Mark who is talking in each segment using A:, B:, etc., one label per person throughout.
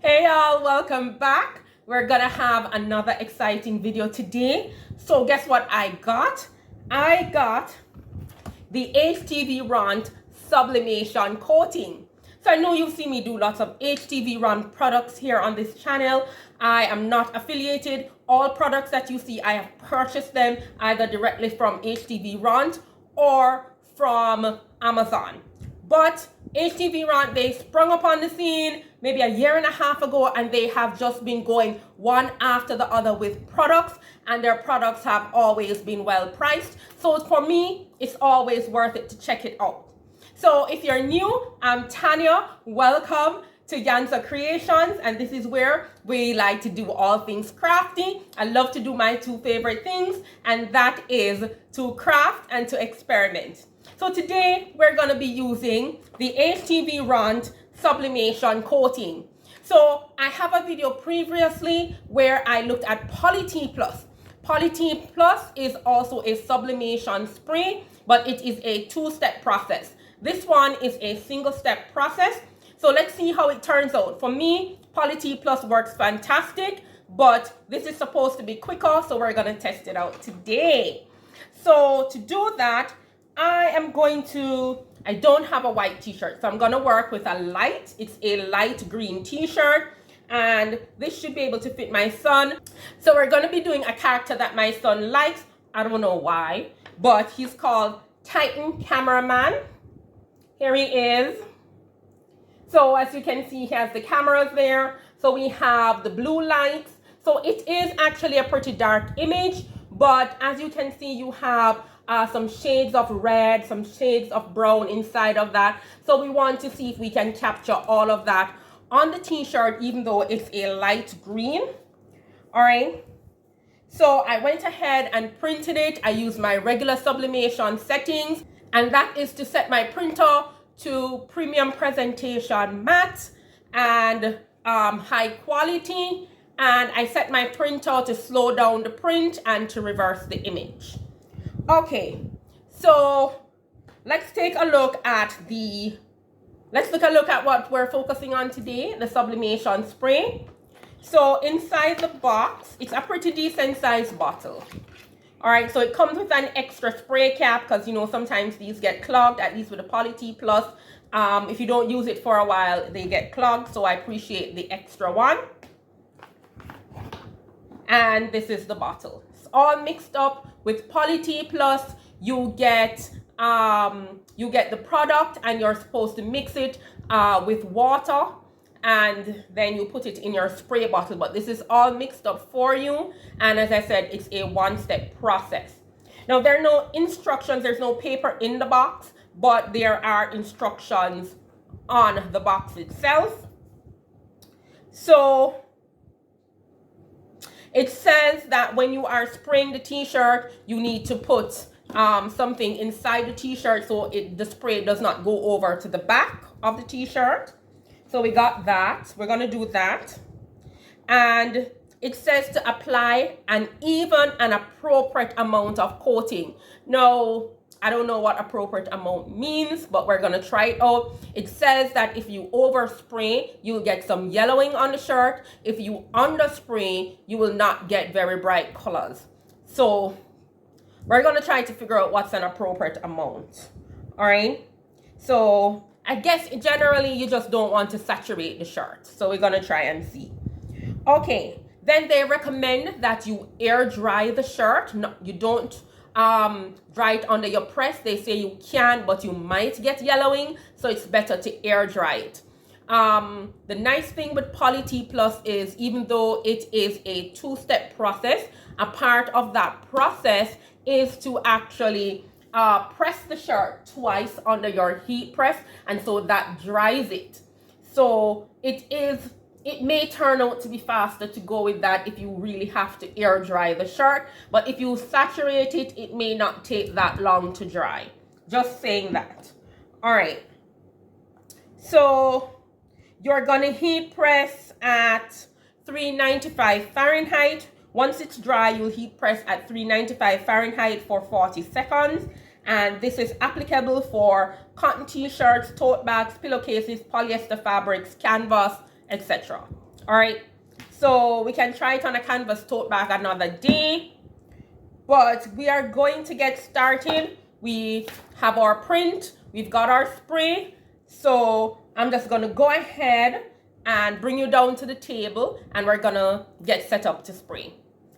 A: Hey y'all, welcome back. We're gonna have another exciting video today. So guess what I got? I got the HTVRONT sublimation coating. So I know you've seen me do lots of HTVRONT products here on this channel. I am not affiliated. All products that you see, I have purchased them either directly from HTVRONT or from Amazon. But HTVRONT, they sprung up on the scene maybe a year and a half ago, and they have just been going one after the other with products, and their products have always been well priced. So for me, it's always worth it to check it out. So if you're new, I'm Tanya. Welcome to yanxa.creations, and this is where we like to do all things crafty. I love to do my two favorite things, and that is to craft and to experiment. So today we're going to be using the HTVRONT sublimation coating. So I have a video previously where I looked at Poly T Plus. Poly T Plus is also a sublimation spray, but it is a two-step process. This one is a single-step process. So let's see how it turns out. For me, Poly T Plus works fantastic, but this is supposed to be quicker, so we're going to test it out today. So to do that, I don't have a white t-shirt, so I'm going to work with it's a light green t-shirt, and this should be able to fit my son. So we're going to be doing a character that my son likes. I don't know why, but he's called Titan Cameraman. Here he is. So as you can see, he has the cameras there. So we have the blue lights. So it is actually a pretty dark image, but as you can see, you have some shades of red, some shades of brown inside of that. So we want to see if we can capture all of that on the t-shirt, even though it's a light green. All right. So I went ahead and printed it. I used my regular sublimation settings, and that is to set my printer to premium presentation matte and high quality. And I set my printer to slow down the print and to reverse the image. Okay, so let's take a look at what we're focusing on today, the sublimation spray. So inside the box, it's a pretty decent sized bottle. All right, so it comes with an extra spray cap because, you know, sometimes these get clogged, at least with the Poly T Plus. If you don't use it for a while, they get clogged, so I appreciate the extra one. And this is the bottle. It's all mixed up with Poly T Plus. You get the product, and you're supposed to mix it with water, and then you put it in your spray bottle. But this is all mixed up for you, and as I said, it's a one-step process. Now there are no instructions, there's no paper in the box, but there are instructions on the box itself. So it says that when you are spraying the t-shirt, you need to put something inside the t-shirt so the spray does not go over to the back of the t-shirt. So we got that. We're going to do that. And it says to apply an even and appropriate amount of coating. Now, I don't know what appropriate amount means, but we're going to try it out. It says that if you overspray, you'll get some yellowing on the shirt. If you underspray, you will not get very bright colors. So we're going to try to figure out what's an appropriate amount. All right. So I guess generally you just don't want to saturate the shirt. So we're going to try and see. Okay. Then they recommend that you air dry the shirt. No, you don't dry it under your press. They say you can, but you might get yellowing, so it's better to air dry it. The nice thing with Poly T Plus is, even though it is a two-step process, a part of that process is to actually press the shirt twice under your heat press, and so that dries it. So it may turn out to be faster to go with that if you really have to air dry the shirt. But if you saturate it, it may not take that long to dry. Just saying that. All right. So you're going to heat press at 395 Fahrenheit. Once it's dry, you'll heat press at 395 Fahrenheit for 40 seconds. And this is applicable for cotton t-shirts, tote bags, pillowcases, polyester fabrics, canvas, etc. All right, so we can try it on a canvas tote bag another day, but we are going to get started. We have our print, we've got our spray, so I'm just gonna go ahead and bring you down to the table and we're gonna get set up to spray.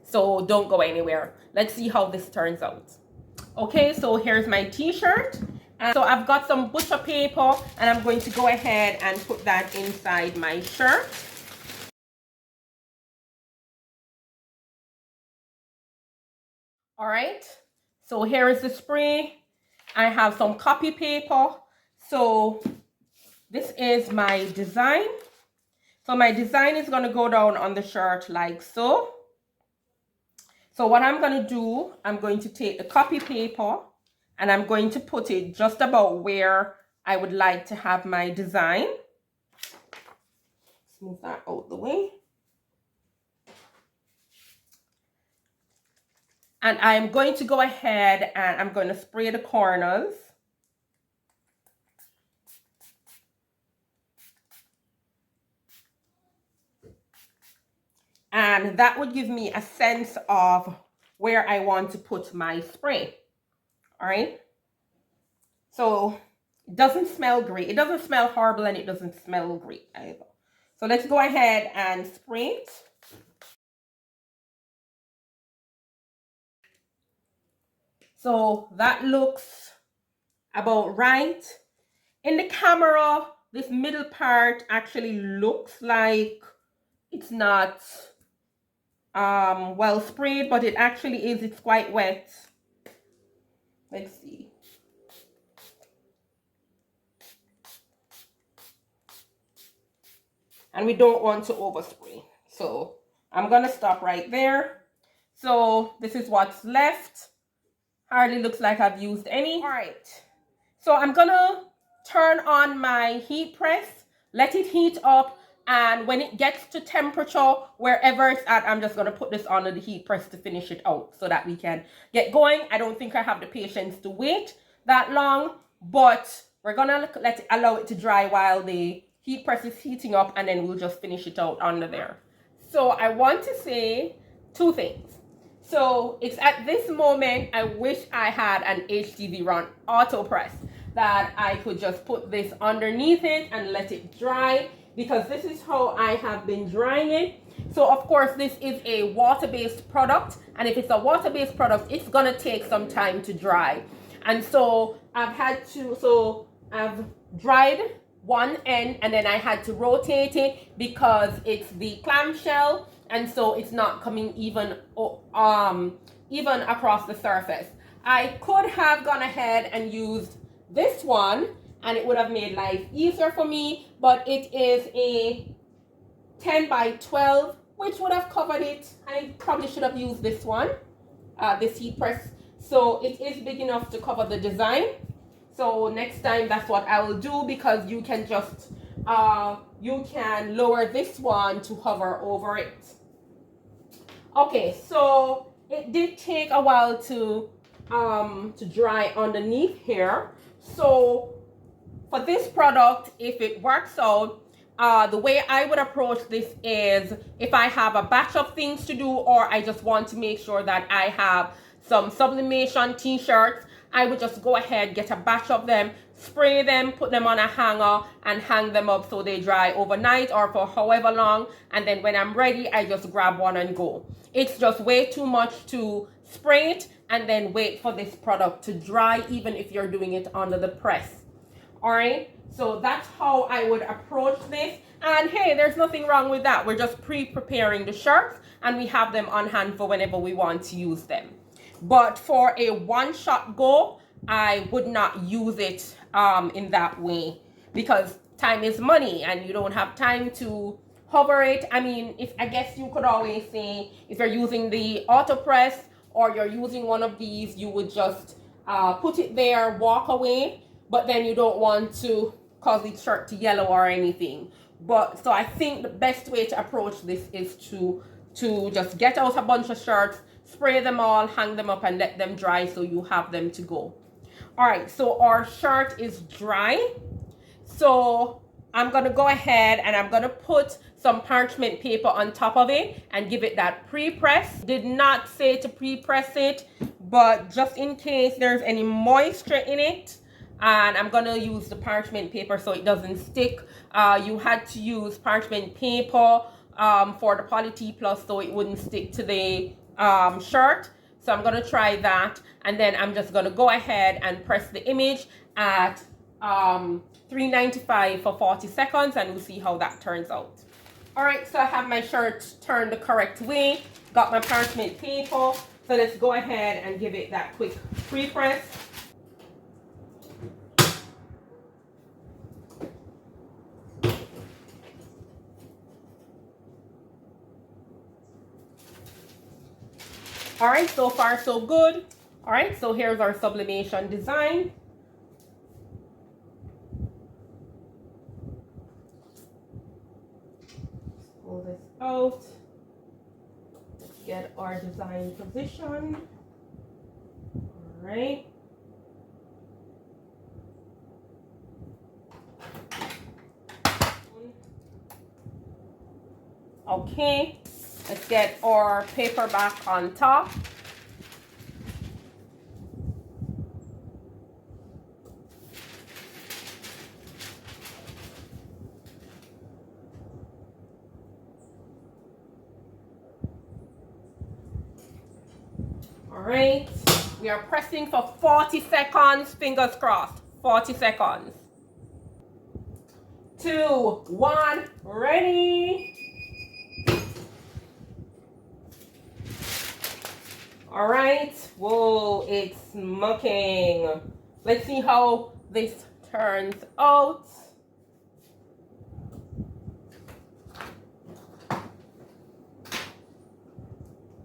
A: So don't go anywhere. Let's see how this turns out. Okay, so here's my t-shirt. And so I've got some butcher paper and I'm going to go ahead and put that inside my shirt. All right, so here is the spray. I have some copy paper. So this is my design. So my design is going to go down on the shirt like so. So what I'm going to do, I'm going to take the copy paper and I'm going to put it just about where I would like to have my design. Let's move that out the way. And I'm going to go ahead and I'm going to spray the corners. And that would give me a sense of where I want to put my spray. All right. So it doesn't smell great. It doesn't smell horrible and it doesn't smell great either. So let's go ahead and spray it. So that looks about right. In the camera, this middle part actually looks like it's not well sprayed, but it actually is. It's quite wet. Let's see. And we don't want to overspray. So I'm gonna stop right there. So this is what's left. Hardly looks like I've used any. All right. So I'm gonna turn on my heat press, let it heat up, and when it gets to temperature, wherever it's at, I'm just gonna put this under the heat press to finish it out so that we can get going. I don't think I have the patience to wait that long, but we're gonna allow it to dry while the heat press is heating up, and then we'll just finish it out under there. So I want to say two things. So it's at this moment, I wish I had an HTVRONT auto press that I could just put this underneath it and let it dry, because this is how I have been drying it. So of course, this is a water-based product, and if it's a water-based product, it's gonna take some time to dry. And so I've dried one end and then I had to rotate it because it's the clamshell, and so it's not coming even across the surface. I could have gone ahead and used this one and it would have made life easier for me, but it is a 10 by 12, which would have covered it. I probably should have used this one, this heat press. So it is big enough to cover the design. So next time that's what I will do, because you can just you can lower this one to hover over it. Okay, so it did take a while to dry underneath here. So for this product, if it works out, the way I would approach this is, if I have a batch of things to do, or I just want to make sure that I have some sublimation t-shirts, I would just go ahead, get a batch of them, spray them, put them on a hanger, and hang them up so they dry overnight or for however long. And then when I'm ready, I just grab one and go. It's just way too much to spray it and then wait for this product to dry, even if you're doing it under the press. All right, so that's how I would approach this. And hey, there's nothing wrong with that. We're just pre-preparing the shirts and we have them on hand for whenever we want to use them. But for a one-shot go, I would not use it in that way, because time is money and you don't have time to hover it. I mean, I guess you could always say, if you're using the auto press or you're using one of these, you would just put it there, walk away, but then you don't want to cause the shirt to yellow or anything. But so I think the best way to approach this is to just get out a bunch of shirts, spray them all, hang them up, and let them dry so you have them to go. All right, so our shirt is dry. So I'm gonna go ahead and I'm gonna put some parchment paper on top of it and give it that pre-press. Did not say to pre-press it, but just in case there's any moisture in it, and I'm gonna use the parchment paper so it doesn't stick. You had to use parchment paper for the Poly T Plus so it wouldn't stick to the shirt. So I'm gonna try that, and then I'm just gonna go ahead and press the image at 395 for 40 seconds, and we'll see how that turns out. All right, so I have my shirt turned the correct way, got my parchment paper, so let's go ahead and give it that quick pre-press. All right, so far so good. All right, so here's our sublimation design. Pull this out. Let's get our design position. All right. Okay, let's get our paper back on top. All right, we are pressing for 40 seconds, fingers crossed, 40 seconds. 2, 1, ready. All right, whoa, it's smoking. Let's see how this turns out.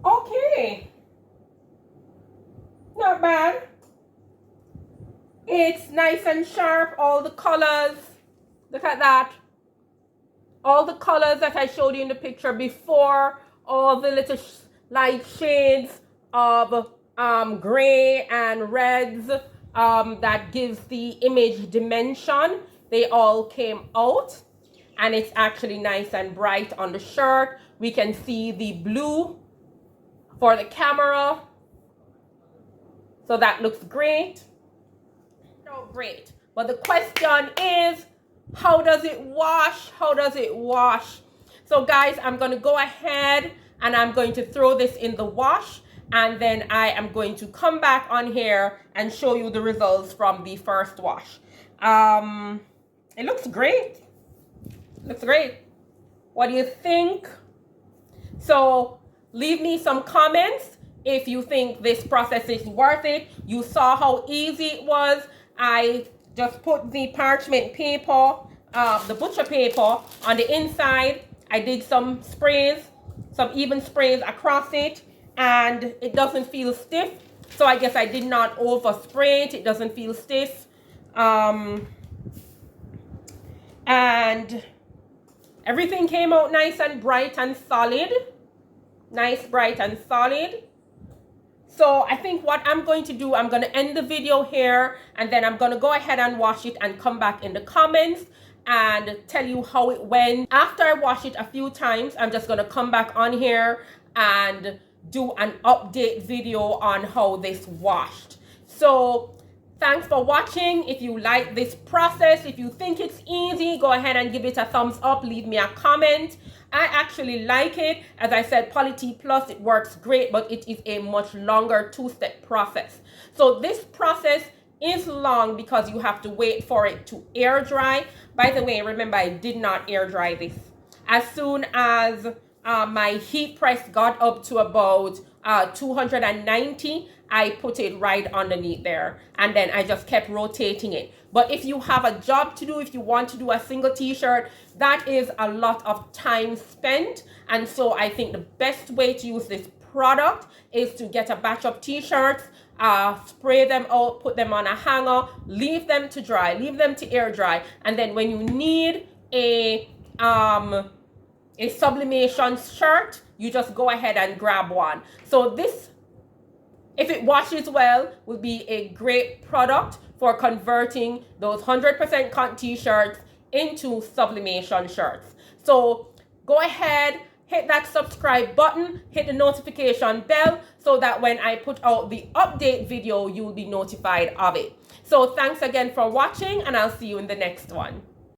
A: Okay, not bad. It's nice and sharp, all the colors. Look at that. All the colors that I showed you in the picture before, all the little light shades of gray and reds that gives the image dimension, they all came out, and it's actually nice and bright on the shirt. We can see the blue for the camera, so that looks great. No, great. But the question is, how does it wash? How does it wash? So guys, I'm going to go ahead and I'm going to throw this in the wash, and then I am going to come back on here and show you the results from the first wash. It looks great. Looks great. What do you think? So leave me some comments if you think this process is worth it. You saw how easy it was. I just put the parchment paper, the butcher paper on the inside. I did some sprays, some even sprays across it, and it doesn't feel stiff. So I guess I did not overspray it. It doesn't feel stiff. And everything came out nice and bright and solid. Nice, bright and solid. So I think what I'm going to do, I'm going to end the video here, and then I'm going to go ahead and wash it and come back in the comments and tell you how it went. After I wash it a few times, I'm just going to come back on here and do an update video on how this washed. So thanks for watching. If you like this process, if you think it's easy, go ahead and give it a thumbs up, leave me a comment. I actually like it. As I said, Poly T Plus, it works great, but it is a much longer two-step process. So this process is long because you have to wait for it to air dry. By the way, remember, I did not air dry this. As soon as my heat press got up to about 290, I put it right underneath there, and then I just kept rotating it. But if you have a job to do, if you want to do a single t-shirt, that is a lot of time spent. And so I think the best way to use this product is to get a batch of t-shirts, spray them out, put them on a hanger, leave them to dry, leave them to air dry, and then when you need a sublimation shirt, you just go ahead and grab one. So this, if it washes well, will be a great product for converting those 100% cotton t-shirts into sublimation shirts. So go ahead, hit that subscribe button, hit the notification bell so that when I put out the update video, you'll be notified of it. So thanks again for watching, and I'll see you in the next one.